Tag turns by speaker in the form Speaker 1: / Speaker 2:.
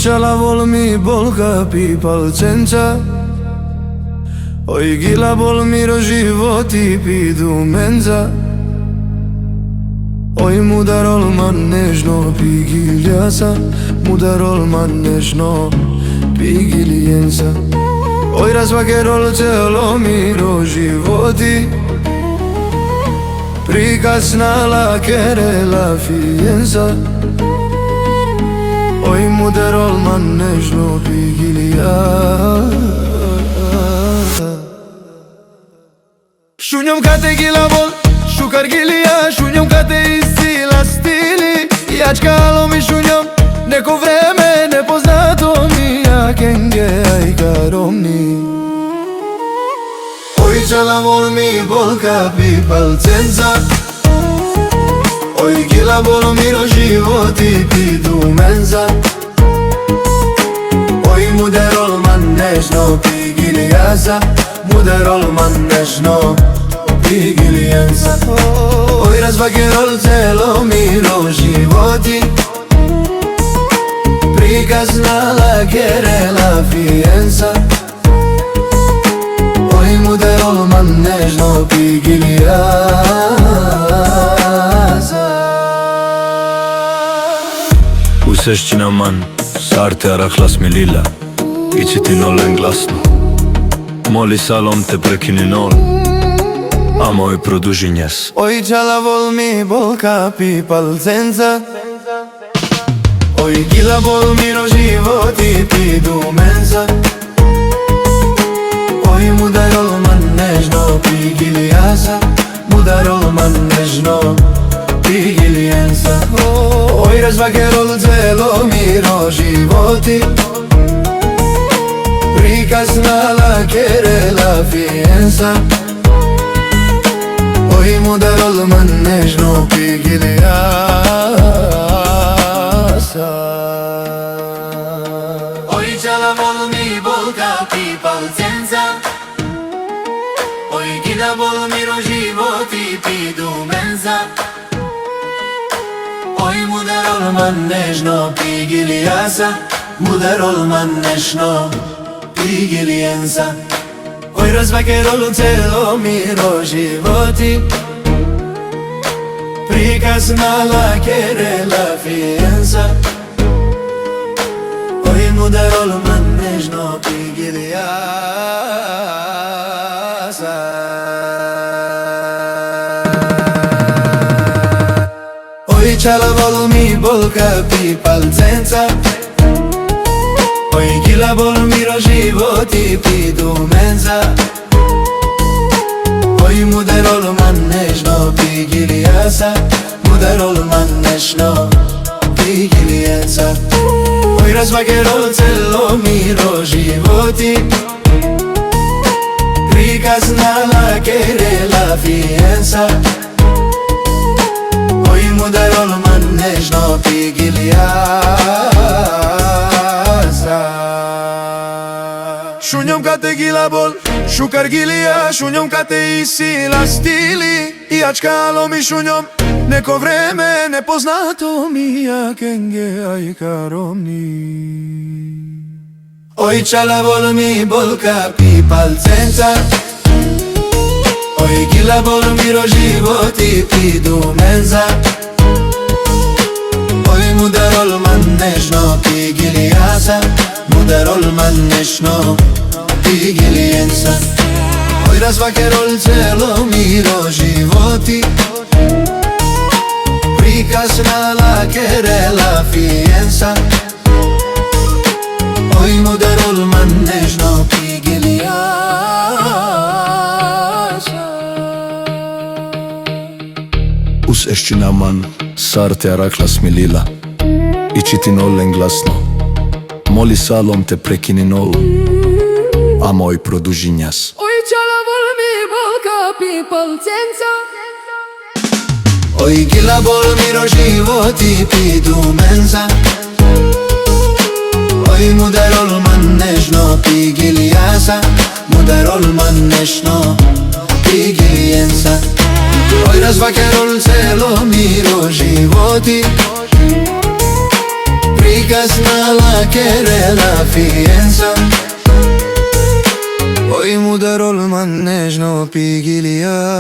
Speaker 1: čala vol mi bolka pi palcenca, oj gila bol miro životi pi dumenza, oj mudarol man nežno pi giljasa, mudarol man nežno pi giljenza, oj razvakerol celo miro životi, prikasna la querela fianza, oj mudarol man nežno pi giljasa. Шунјом кате гила бол, шукар гилија, шунјом кате истила стили, јачкало ми шунјом, неко време непознато ми, а кенге ај каромни. Ој чала бол ми болка пи палценца, ој гила бол миро животи пи думенца, ој мудерол ман нежно пи гилијаса, мудерол ман нежно pi giljenza, oj razvakerol celo miro životi, prikasna la querela fianza, oj mudarol man nežno pi giljasa.
Speaker 2: Usešćina man, sarte arahlas mi lila, ići ti nolen glasno, moli salom te prekini nol, a moj produži njes.
Speaker 1: Oj čala vol mi bolka pi palcenca, oj gila bol miro životi pi dumenza, oj mudarol man nežno pi giljasa, mudarol man nežno pi giljenza, oj razvakerol celo miro životi, prikasna la querela fianza, oj mudarol man nežno pi giljasa. Oj čala vol mi bolka pi palcenca, oj gila bol miro životi pi dumenza, oj mudarol man nežno pi giljasa, mudarol man nežno pi giljenza, oj razvakerol celo miro životi, prikasna la querela fianza, oj mudarol man nežno pi giljasa. Oj čala vol mi bolka pi palcenca, oj gila bol miro životi pi dumenza, oj mudarol man nežno pi giljasa, mudarol man nežno pi giljenza, oj razvakerol celo miro životi, prikasna la querela fianza, oj mudarol man nežno pi giljasa. Šunjom kate gila bol, šukar gilija, šunjom kate isila stili, jačkalo mi šunjom, neko vreme nepoznato mi, a kenge aj karomni. Oj čala bol mi bolka pi palcenca, oj gila bol miro životi pi dumenza, oj mudarol man nežno pi giljasa, mudarol man nežno pi giljenza, oj razvakerol celo miro životi, prikasna la querela fianza, oj mudarol man nežno pi giljasa.
Speaker 2: Usešćina man, sarte araklas mi lila, ići ti nolen glasno, moli salom te prekini nol, a moj produži njas.
Speaker 3: Oj čala vol mi bolka pi palcenca,
Speaker 1: oj gila bol miro životi pi dumenza, oj mudarol man nežno pi giljasa, mudarol man nežno pi giljenza, oj razvakerol celo miro životi, chica sta la quiere la fianza. Hoy mudarol man nežno pigilija.